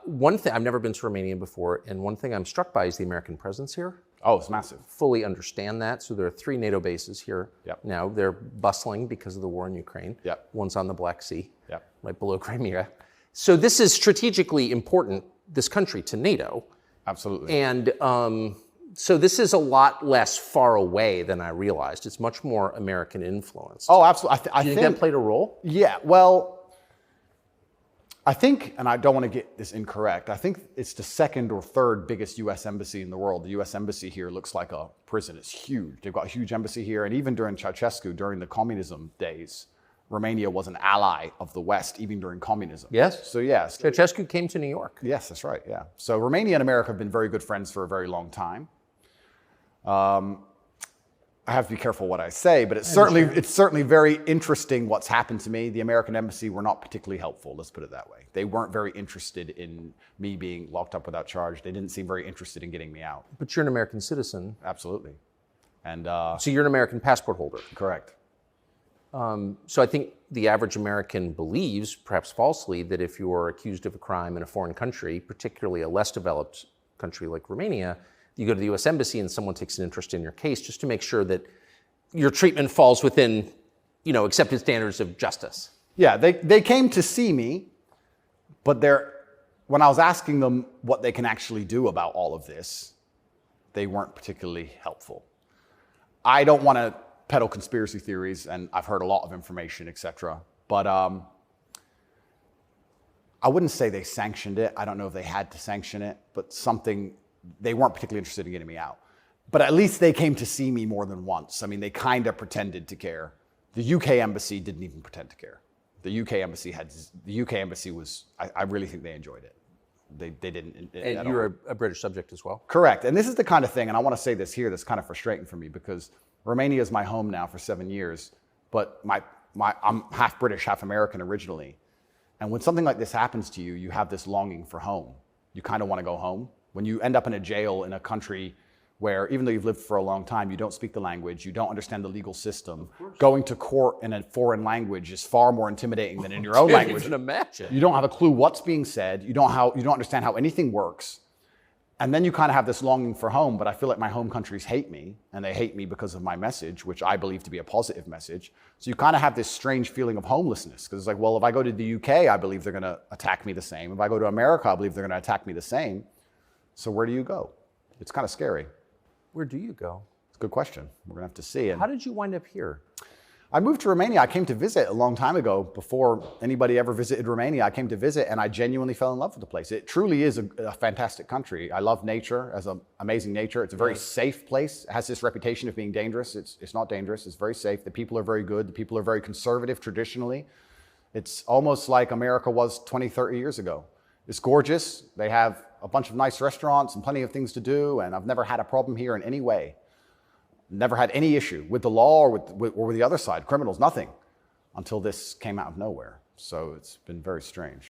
One thing, I've never been to Romania before, and one thing I'm struck by is the American presence here. Oh, it's massive. Fully understand that. So there are 3 NATO bases here now. They're bustling because of the war in Ukraine. One's on the Black Sea, right below Crimea. So this is strategically important, this country, to NATO. Absolutely. And so this is a lot less far away than I realized. It's much more American influence. Oh, absolutely. I think that played a role? Yeah, well, I think, and I don't want to get this incorrect, I think it's the 2nd or 3rd biggest U.S. embassy in the world. The U.S. embassy here looks like a prison. It's huge. They've got a huge embassy here. And even during Ceausescu, during the communism days, Romania was an ally of the West, even during communism. Yes. So, yes. Ceausescu came to New York. Yes, that's right, yeah. So Romania and America have been very good friends for a very long time. I have to be careful what I say, but it's certainly very interesting what's happened to me. The American embassy were not particularly helpful, let's put it that way. They weren't very interested in me being locked up without charge. They didn't seem very interested in getting me out. But you're an American citizen. Absolutely. And so you're an American passport holder. Correct. So I think the average American believes, perhaps falsely, that if you are accused of a crime in a foreign country, particularly a less developed country like Romania, you go to the U.S. Embassy and someone takes an interest in your case just to make sure that your treatment falls within, accepted standards of justice. Yeah, they came to see me, but when I was asking them what they can actually do about all of this, they weren't particularly helpful. I don't want to peddle conspiracy theories, and I've heard a lot of information, etc. But I wouldn't say they sanctioned it. I don't know if they had to sanction it, but they weren't particularly interested in getting me out. But at least they came to see me more than once. I mean, they kind of pretended to care. The UK embassy didn't even pretend to care. The UK embassy was, I really think they enjoyed it. They didn't. And you're a British subject as well? Correct. And this is the kind of thing, and I want to say this here, that's kind of frustrating for me, because Romania is my home now for 7 years, but I'm half British, half American originally. And when something like this happens to you, you have this longing for home. You kind of want to go home. When you end up in a jail in a country where, even though you've lived for a long time, you don't speak the language, you don't understand the legal system, going to court in a foreign language is far more intimidating than in your own language. I can't even imagine. You don't have a clue what's being said. You don't understand how anything works. And then you kind of have this longing for home, but I feel like my home countries hate me, and they hate me because of my message, which I believe to be a positive message. So you kind of have this strange feeling of homelessness, because it's like, well, if I go to the UK, I believe they're going to attack me the same. If I go to America, I believe they're going to attack me the same. So where do you go? It's kind of scary. Where do you go? It's a good question. We're going to have to see. How did you wind up here? I moved to Romania. I came to visit a long time ago. Before anybody ever visited Romania, I came to visit, and I genuinely fell in love with the place. It truly is a fantastic country. I love nature, as an amazing nature. It's a very safe place. It has this reputation of being dangerous. It's not dangerous. It's very safe. The people are very good. The people are very conservative traditionally. It's almost like America was 20, 30 years ago. It's gorgeous. They have a bunch of nice restaurants and plenty of things to do, and I've never had a problem here in any way. Never had any issue with the law or with the other side, criminals, nothing, until this came out of nowhere. So it's been very strange.